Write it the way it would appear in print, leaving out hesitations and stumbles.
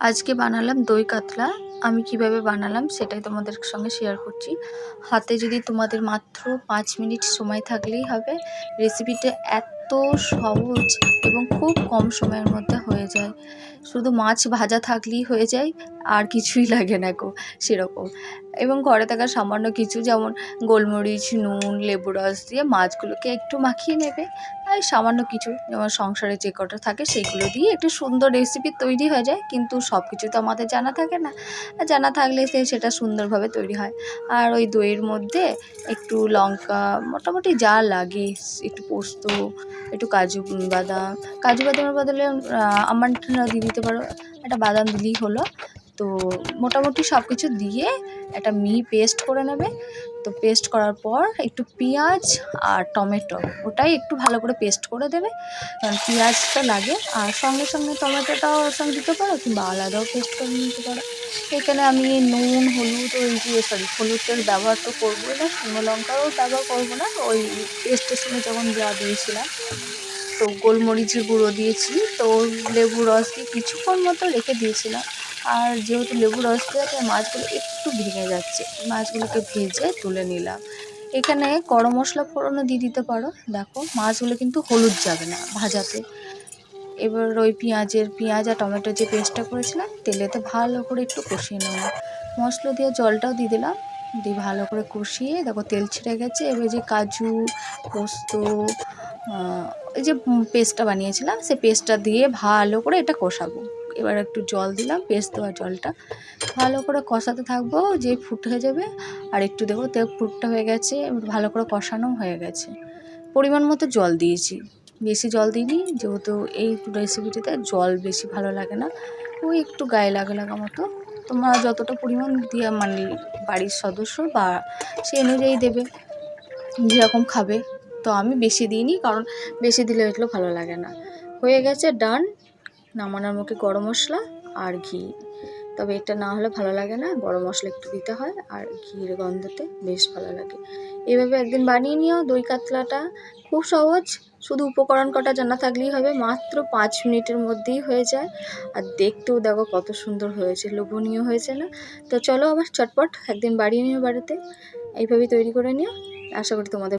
আজকে বানালাম দই কাতলা। আমি কিভাবে বানালাম সেটাই তোমাদের সঙ্গে শেয়ার করছি। হাতে যদি তোমাদের মাত্র 5 মিনিট সময় থাকলেই হবে। রেসিপিটা এত সহজ এবং খুব কম সময়ের মধ্যে হয়ে যায়। শুধু মাছ ভাজা থাকলেই হয়ে যায়, আর কিছুই লাগে না গো সেরকম। এবং ঘরে থাকা সামান্য কিছু, যেমন গোলমরিচ, নুন, লেবু রস দিয়ে মাছগুলোকে একটু মাখিয়ে নেবে। আর সামান্য কিছু, যেমন সংসারে যে কটা থাকে সেগুলো দিয়ে একটু সুন্দর রেসিপি তৈরি হয়ে যায়। কিন্তু সব কিছু তো আমাদের জানা থাকে না, আর জানা থাকলে সেটা সুন্দরভাবে তৈরি হয়। আর ওই দইয়ের মধ্যে একটু লঙ্কা, মোটামুটি যা লাগে, একটু পোস্ত, একটু কাজু বাদামের বদলে আমন্ড দিয়ে দিতে পারো, একটা বাদাম দিলেই হলো। তো মোটামুটি সব কিছু দিয়ে একটা পেস্ট করে নেবে। তো পেস্ট করার পর একটু পেঁয়াজ আর টমেটো, ওটাই একটু ভালো করে পেস্ট করে দেবে, কারণ পেঁয়াজটা লাগে। আর সঙ্গে সঙ্গে টমেটোটাও ওর সঙ্গে দিতে পারো, কিংবা আলাদাও পেস্ট করে নিতে পারো। এখানে আমি নুন, হলুদ, হলুদের ব্যবহার তো করবো না, শুকনো লঙ্কাও ব্যবহার করবো না, ওই পেস্টের সঙ্গে যখন যা দিয়েছিলাম। তো গোলমরিচের গুঁড়ো দিয়েছি, তো লেবু রস দিয়ে কিছুক্ষণ মতো রেখে দিয়েছিলাম। আর যেহেতু লেবু রস দেওয়া, তাই মাছগুলো একটু ভেঙে যাচ্ছে, মাছগুলোকে ভেজে তুলে নিলাম। এখানে গরম মশলা ফোড়নও দিয়ে দিতে পারো। দেখো, মাছগুলো কিন্তু হলুদ যাবে না ভাজাতে। এবার ওই পেঁয়াজ আর টমেটোর যে পেস্টটা করেছিলাম, তেলেতে ভালো করে একটু কষিয়ে নেবো। মশলা দিয়ে জলটাও দিয়ে দিলাম, দিয়ে ভালো করে কষিয়ে দেখো তেল ছেড়ে গেছে। এবার যে কাজু, পোস্ত, এই যে পেস্টটা বানিয়েছিলাম, সেই পেস্টটা দিয়ে ভালো করে এটা কষাবো। এবার একটু জল দিলাম, পেস্ট দেওয়া জলটা ভালো করে কষাতে থাকবো, যে ফুট হয়ে যাবে। আর একটু দেখো তেল ফুটটা হয়ে গেছে, ভালো করে কষানো হয়ে গেছে। পরিমাণ মতো জল দিয়েছি, বেশি জল দিইনি, যেহেতু এই রেসিপিটিতে জল বেশি ভালো লাগে না, ওই একটু গায়ে লাগা মতো। তোমরা যতটা পরিমাণ দিয়ে, মানে বাড়ির সদস্য বা সে অনুযায়ী দেবে, যেরকম খাবে। তো আমি বেশি দিইনি, কারণ বেশি দিলে এগুলো ভালো লাগে না। হয়ে গেছে, ডান। নামানোর মুখে গরম মশলা আর ঘি। তবে এটা না হলে ভালো লাগে না, গরম মশলা একটু দিতে হয়, আর ঘির গন্ধতে বেশ ভালো লাগে। এভাবে একদিন বানিয়ে নিও দই কাতলাটা। খুব সহজ, শুধু উপকরণ কটা জানা থাকলেই হবে। মাত্র 5 মিনিটের মধ্যেই হয়ে যায়। আর দেখতেও দেখো কত সুন্দর হয়েছে, লোভনীয় হয়েছে না? তো চলো, আবার চটপট একদিন বানিয়ে নিও বাড়িতে, এইভাবেই তৈরি করে নিও। আশা করি তোমাদের